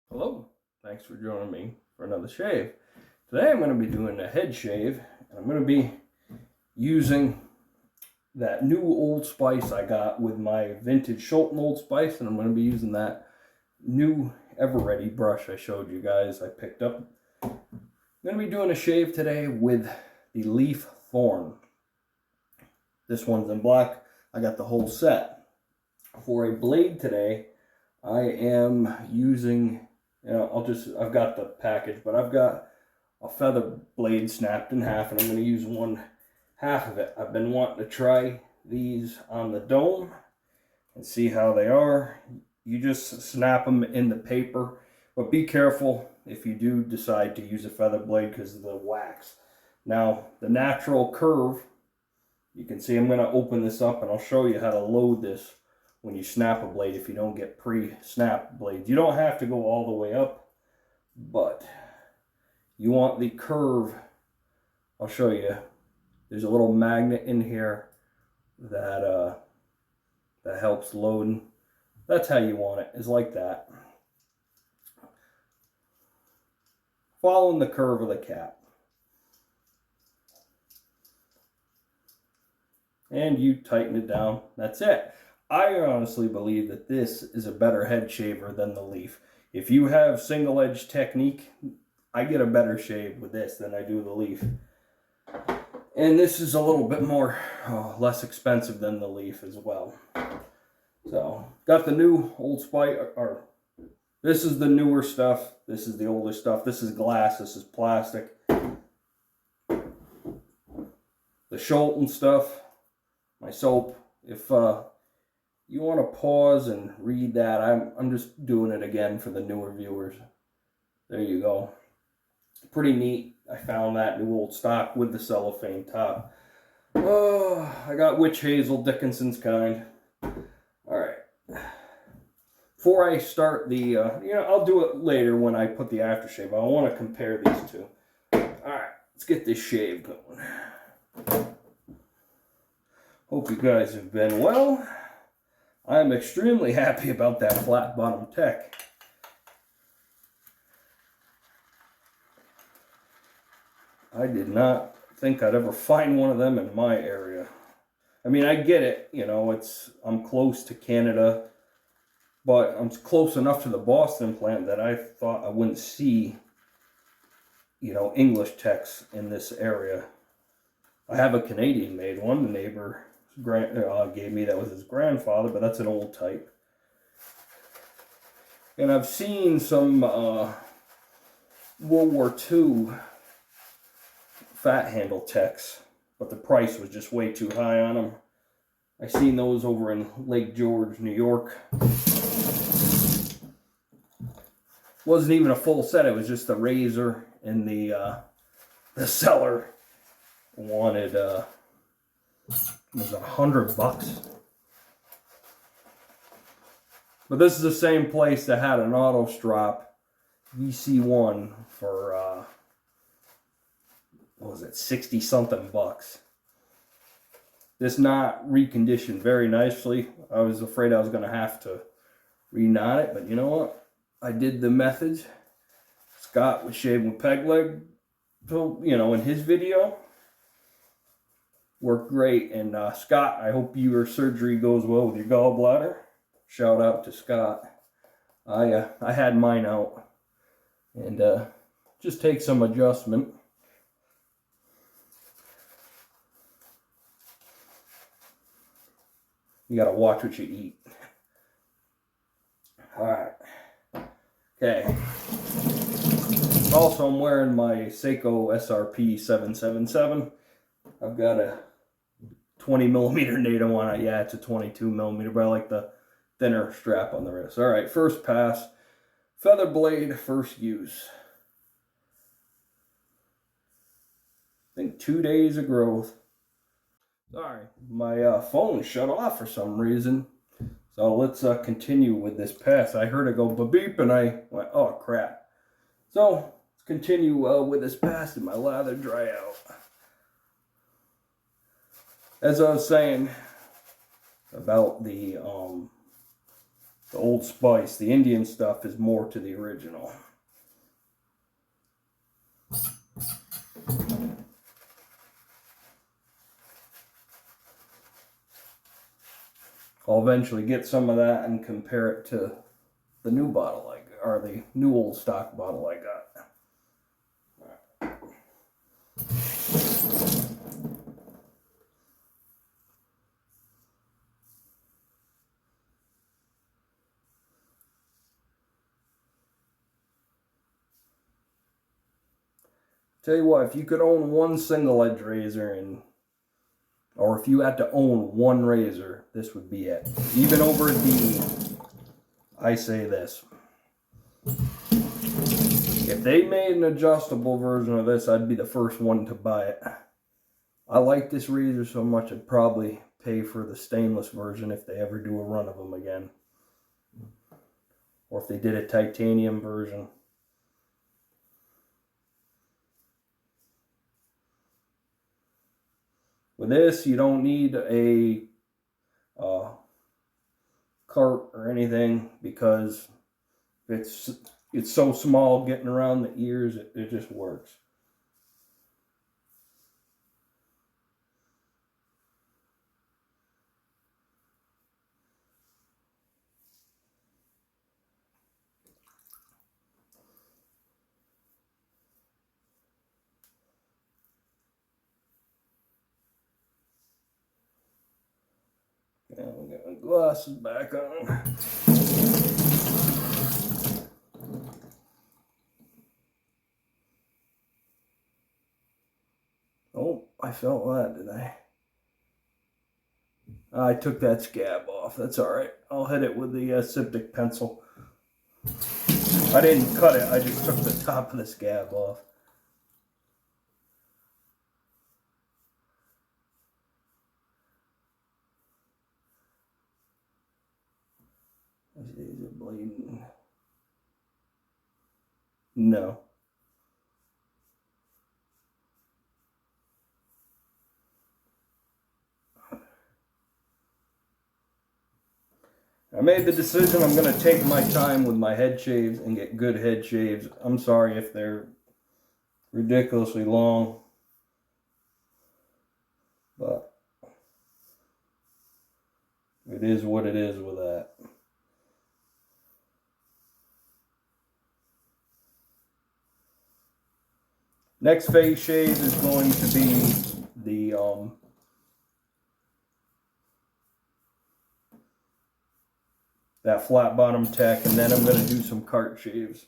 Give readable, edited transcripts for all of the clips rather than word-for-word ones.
Hello, thanks for joining me for another shave. Today I'm going to be doing a head shave, and I'm going to be using that new Old Spice I got with my vintage Schulten Old Spice, and I'm going to be using that new Ever Ready brush I showed you guys I picked up. I'm going to be doing a shave today with the Leaf Thorn. This one's in black. I got the whole set. For a blade today, I am using... I've got the package, but I've got a feather blade snapped in half, and I'm going to use one half of it. I've been wanting to try these on the dome and see how they are. You just snap them in the paper, but be careful if you do decide to use a feather blade because of the wax. Now, the natural curve, you can see I'm going to open this up and I'll show you how to load this when you snap a blade if you don't get pre-snapped blades. You don't have to go all the way up, but you want the curve. I'll show you. There's a little magnet in here that helps loading. That's how you want it, is like that. Following the curve of the cap. And you tighten it down. That's it. I honestly believe that this is a better head shaver than the Leaf. If you have single edge technique, I get a better shave with this than I do the Leaf. And this is a little bit more, less expensive than the Leaf as well. So, got the new Old Spice, or this is the newer stuff. This is the older stuff. This is glass, this is plastic. The Schulten stuff, my soap, if you want to pause and read that, I'm just doing it again for the newer viewers. There you go. Pretty neat. I found that new old stock with the cellophane top. Oh, I got Witch Hazel, Dickinson's kind. Alright. Before I start the, I'll do it later when I put the aftershave. I want to compare these two. Alright, let's get this shave going. Hope you guys have been well. I'm extremely happy about that flat bottom tech. I did not think I'd ever find one of them in my area. I mean, I get it, I'm close to Canada, but I'm close enough to the Boston plant that I thought I wouldn't see, English techs in this area. I have a Canadian made one. The neighbor gave me, that was his grandfather, but that's an old type. And I've seen some World War II fat handle techs, but the price was just way too high on them. I seen those over in Lake George, New York. Wasn't even a full set, it was just the razor, and the seller wanted was it $100? But this is the same place that had an auto strop VC1 for what was it, 60 something bucks. This knot reconditioned very nicely. I was afraid I was going to have to re-knot it, but you know what? I did the methods. Scott was shaving with peg leg, in his video. Worked great. And Scott, I hope your surgery goes well with your gallbladder. Shout out to Scott. I had mine out, and just take some adjustment. You gotta watch what you eat. Alright. Okay. Also, I'm wearing my Seiko SRP 777. I've got a 20 millimeter NATO on it. Yeah, it's a 22 millimeter, but I like the thinner strap on the wrist. Alright, first pass. Feather blade, first use. I think 2 days of growth. Sorry, my phone shut off for some reason. So let's continue with this pass. I heard it go beep and I went, oh crap. So let's continue with this pass and my lather dry out. As I was saying about the The Old Spice, the Indian stuff, is more to the original. I'll eventually get some of that and compare it to the new bottle or the new old stock bottle I got. Tell you what, if you could own one single edge razor or if you had to own one razor, this would be it. Even over the, I say this. If they made an adjustable version of this, I'd be the first one to buy it. I like this razor so much I'd probably pay for the stainless version if they ever do a run of them again. Or if they did a titanium version. With this, you don't need a cart or anything because it's so small getting around the ears, it just works. Now we got my glasses back on. Oh, I felt that, did I? I took that scab off. That's alright. I'll hit it with the Siptic pencil. I didn't cut it, I just took the top of the scab off. Is it bleeding? No. I made the decision I'm going to take my time with my head shaves and get good head shaves. I'm sorry if they're ridiculously long, but it is what it is with that. Next face shave is going to be the that flat bottom tech, and then I'm going to do some cart shaves.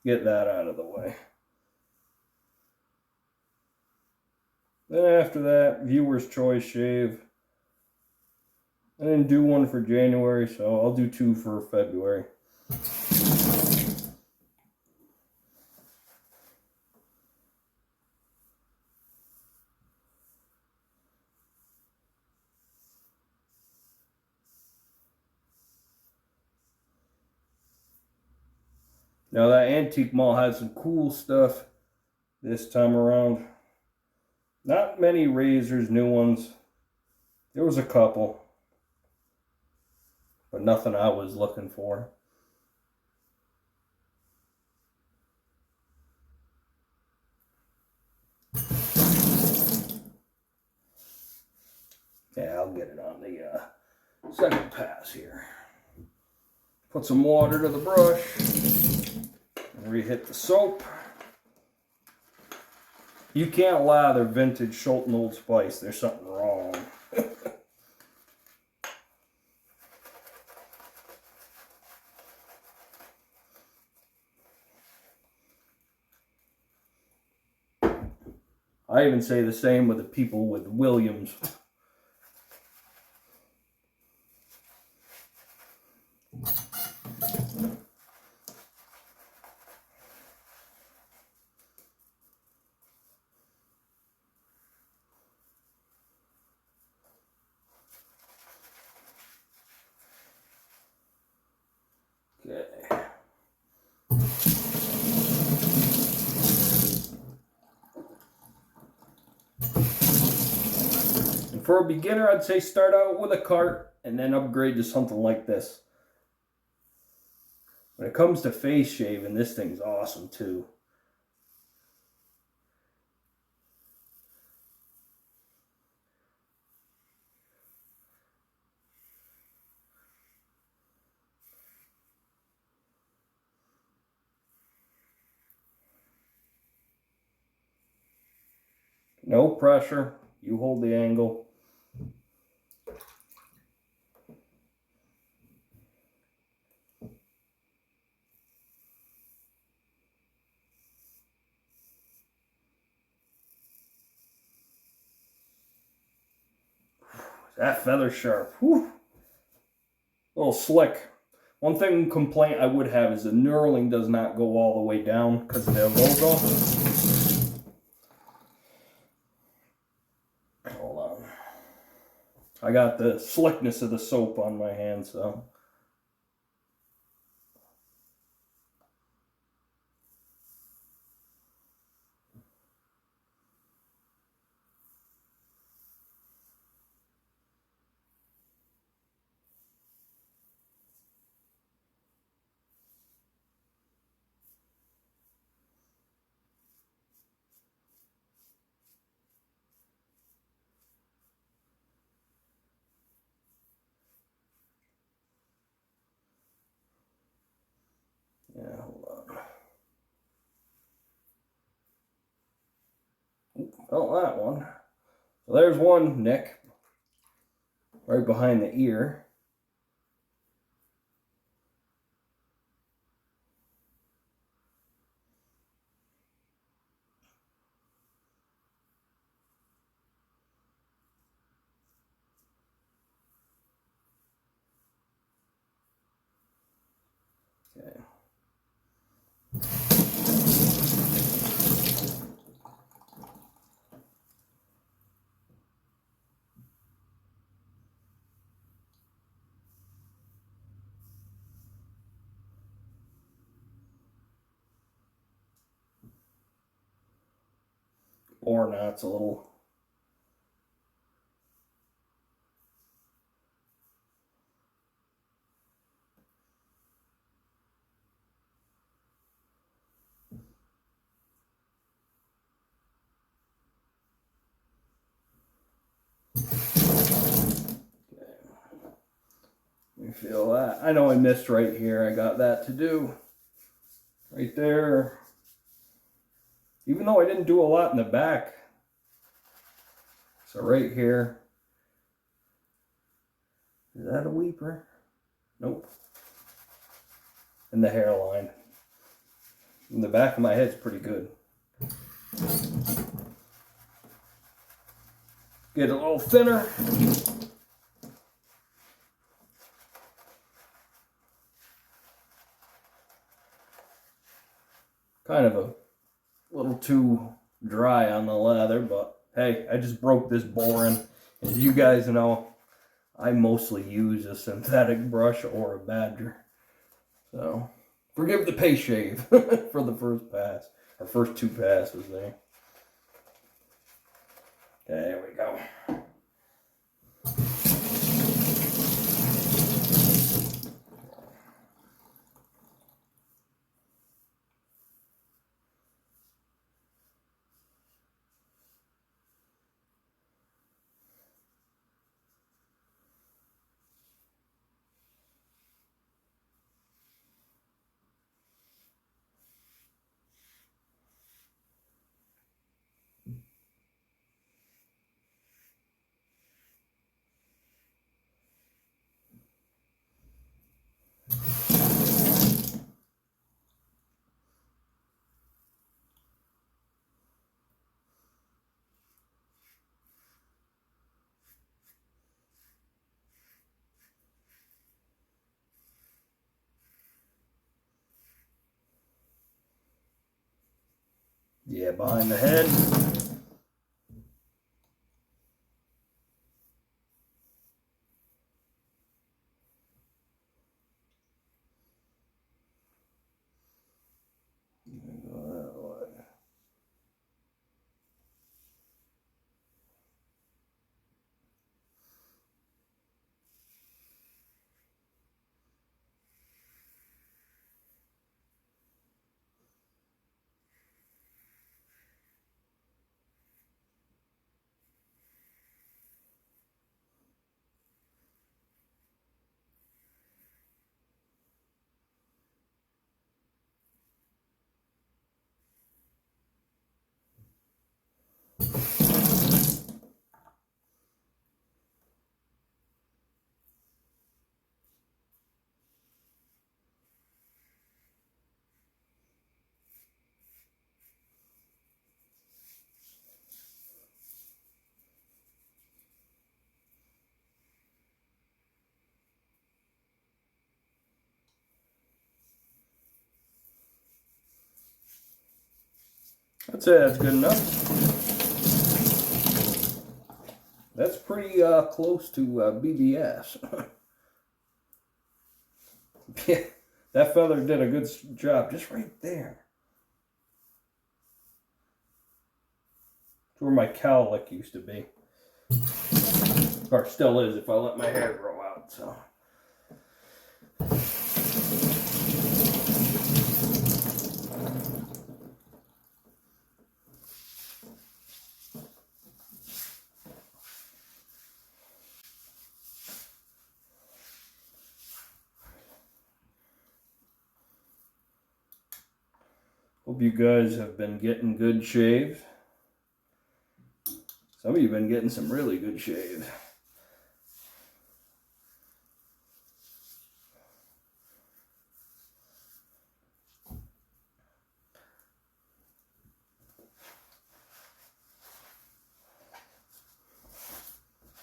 Get that out of the way. Then after that, viewer's choice shave. I didn't do one for January, so I'll do 2 for February. Now that Antique Mall had some cool stuff this time around. Not many razors, new ones. There was a couple, but nothing I was looking for. Yeah, I'll get it on the second pass here. Put some water to the brush. And re-hit the soap. You can't lather vintage Schulten Old Spice. There's something wrong. I even say the same with the people with Williams. Okay. for a beginner, I'd say start out with a cart and then upgrade to something like this. When it comes to face shaving, this thing's awesome too. No pressure. You hold the angle. That feather sharp. Whew. A little slick. One thing complaint I would have is the knurling does not go all the way down because of their logo. Hold on. I got the slickness of the soap on my hand, so. Yeah, hold on. Oh, that one. So there's one nick right behind the ear. Okay. Or not, it's a little. Let me feel that. I know I missed right here. I got that to do. Right there. Even though I didn't do a lot in the back. So right here. Is that a weeper? Nope. And the hairline. And the back of my head's pretty good. Get a little thinner. Kind of a little too dry on the leather, but hey, I just broke this boring. As you guys know, I mostly use a synthetic brush or a badger. So, forgive the pace shave for the first pass, or first two passes there. There we go. Yeah, behind the head. That's it. That's good enough. That's pretty close to BBS. Yeah, that feather did a good job just right there. It's where my cowlick used to be. Or still is if I let my hair grow out, so. Hope you guys have been getting good shave. Some of you have been getting some really good shave.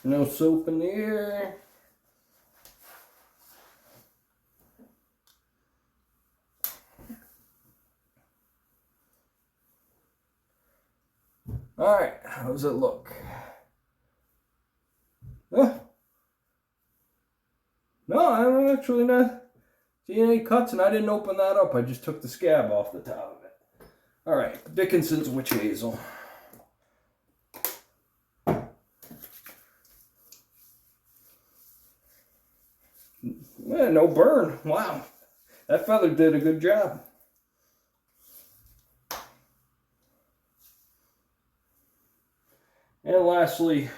No soap in the air. Alright, how does it look? Oh. No, I'm actually not seeing any cuts, and I didn't open that up. I just took the scab off the top of it. Alright, Dickinson's Witch Hazel. No burn. Wow. That feather did a good job. And lastly,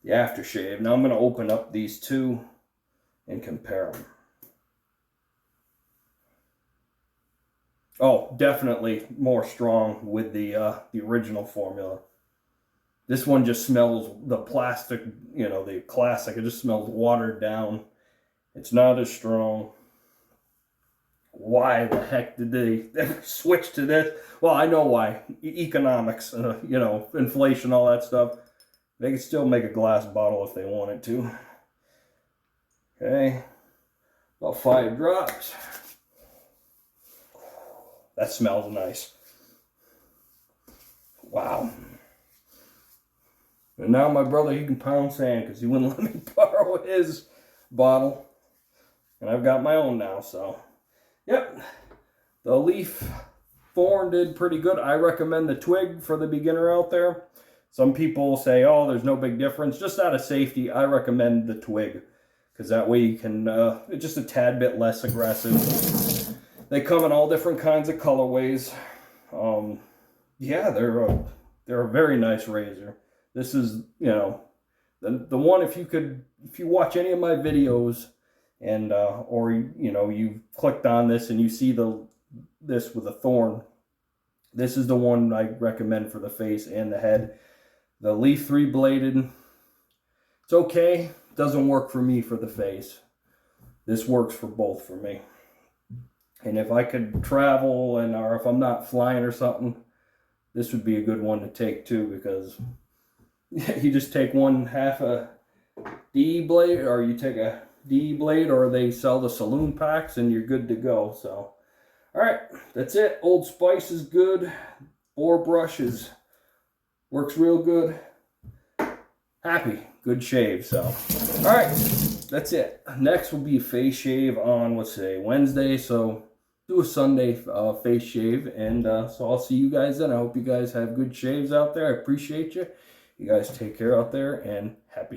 the aftershave. Now I'm going to open up these two and compare them. Oh, definitely more strong with the original formula. This one just smells the plastic, you know, the classic. It just smells watered down. It's not as strong. Why the heck did they switch to this? Well, I know why. Economics, you know, inflation, all that stuff. They could still make a glass bottle if they wanted to. Okay. About 5 drops. That smells nice. Wow. And now my brother, he can pound sand because he wouldn't let me borrow his bottle. And I've got my own now, so. Yep. The leaf Thorn did pretty good. I recommend the twig for the beginner out there. Some people say, oh, there's no big difference. Just out of safety, I recommend the twig. Because that way you can, it's just a tad bit less aggressive. They come in all different kinds of colorways. Yeah, they're a very nice razor. This is, you know, the one, if you watch any of my videos and, or, you know, you clicked on this and you see this with a thorn, this is the one I recommend for the face and the head. The leaf 3-bladed, it's okay. Doesn't work for me for the face. This works for both for me. And if I could travel or if I'm not flying or something, this would be a good one to take too, because you just take one half a D blade, or you take a D blade, or they sell the saloon packs and you're good to go. So, all right, that's it. Old Spice is good. Boar brush works real good. Happy, good shave. So, all right, that's it. Next will be a face shave on, let's say, Wednesday. So do a Sunday face shave, and so I'll see you guys then. I hope you guys have good shaves out there. I appreciate you. You guys take care out there, and happy